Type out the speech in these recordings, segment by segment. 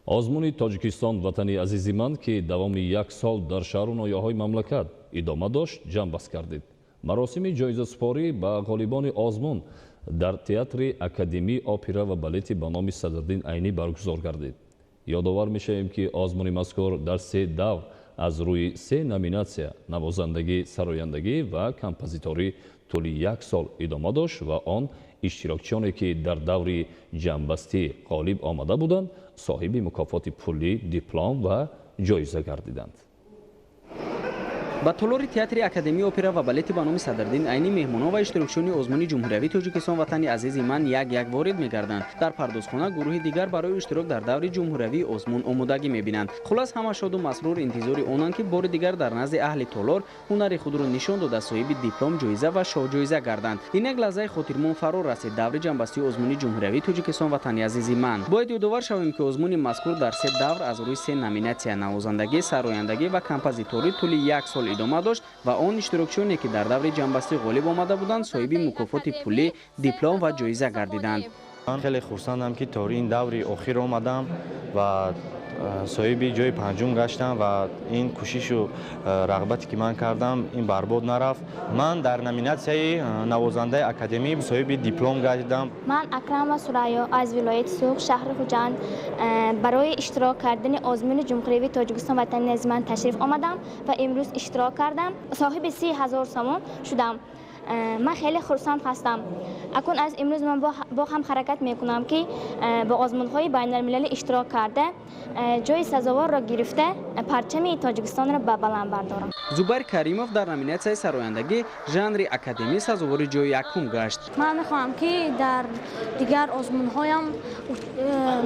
озмуни Тоҷикистон ватани азизи ман ки давоми 1 сол дар шаҳру ноҳияҳои мамлакат идома дошт ҷамъбаст гардид. маросими ҷоизаспорӣ ба ғолибони озмун дар театри Академии опера ва балети ба номи Садриддин Айнӣ баргузор гардид. ёдовар мешавем ки озмуни мазкур дар 3 давр аз рӯи 3 номинатсия навозандагӣ, сарояндагӣ ва композиторӣ тӯли 1 сол идома дошт ва он иштирокчиёне ки дар даври ҷамъбастӣ ғолиб омада буданд соҳиби мукофоти пулӣ, диплом ва ҷоиза гардиданд. ба толори театри Академии опера ва балети ба номи Садриддин Айнӣ меҳмонон ва иштирокчиёни озмуни ҷумҳуриявии Тоҷикистон ватани азизи ман як ворид мегарданд. Дар пардозхона гурӯҳи дигар барои иштирок дар даври ҷумҳуриявии озмун омодагӣ мебинанд. хулас ҳама шоду масрур интизори онанд ки бори дигар дар назди аҳли толор ҳунари худро нишон дода соҳиби диплом, ҷоиза ва шоҳҷоиза гарданд. Инак лаҳзаи хотирмон фаро расид даври ҷамъбастии озмуни ҷумҳуриявии Тоҷикистон ватани азизи ман. бояд ёдовар шавем ки озмуни мазкур дар 3 давр аз рӯи 3 номинатсия навозандагӣ, сарояндагӣ ва композиторӣ тӯли 1 сол идома дошт ва он иштирокчиёне ки дар даври ҷамъбастӣ ғолиб омада буданд соҳиби мукофоти пулӣ, диплом ва ҷоиза гардиданд. ман хеле хурсандам ки то ин даври охир омадам ва соҳиби ҷои панҷум гаштам ва ин кӯшишу рағбате ки ман кардам ин барбод нарафт. ман дар номинатсияи навозандаи академӣ соҳиби диплом гардидам. ман Акрама Сурайё аз вилояти Суғ, шаҳри Хуҷанд барои иштирок кардани озмуни ҷумҳуриявии Тоҷикистон ватани азизи ман ташриф омадам ва имрӯз иштирок кардам. соҳиби 30 000 сомон шудам. من خیلی خرسند هستم. اکنون از امروز من با هم حرکت میکنم که با آزمون‌های بین‌المللی اشتراک کرده جای سزاوار را گرفته پرچم تاجیکستان را به بلند بردارم. زبیر کریموف در نامیناسیون سرایندگی ژانر اکادمی سزاوار جای یکم گشت. من میخواهم که در دیگر آزمون‌هایم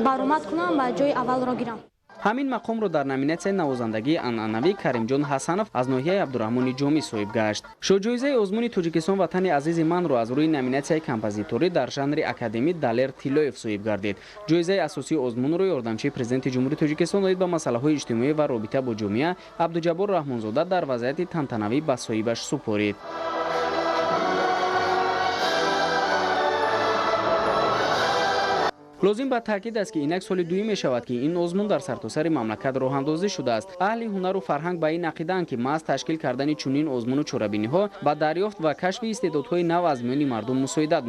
برآمد کنم و جای اول را گیرم. ҳамин мақомро дар номинатсияи навозандагии анъанавӣ Каримҷон Ҳасанов аз ноҳияи Абдураҳмони Ҷомӣ соҳиб гашт. шоҳҷоизаи озмуни Тоҷикистон ватани азизи манро аз рӯи номинатсияи композиторӣ дар жанри академӣ Далер Тиллоев соҳиб гардид. ҷоизаи асосии озмунро ёрдамчии президенти ҷумҳурии Тоҷикистон оид ба масъалаҳои иҷтимоӣ ва робита бо ҷомеа Абдуҷаббор Раҳмонзода дар вазъияти тантанавӣ ба соҳибаш супорид. лозим ба таъкид аст ки инак соли дуюм мешавад ки ин озмун дар сартосари мамлакат роҳандозӣ шудааст. аҳли ҳунару фарҳанг ба ин ақиданд ки маҳз ташкил кардани чунин озмуну чорабиниҳо ба дарёфт ва кашфи истеъдодҳои нав аз миёни мардум мусоидат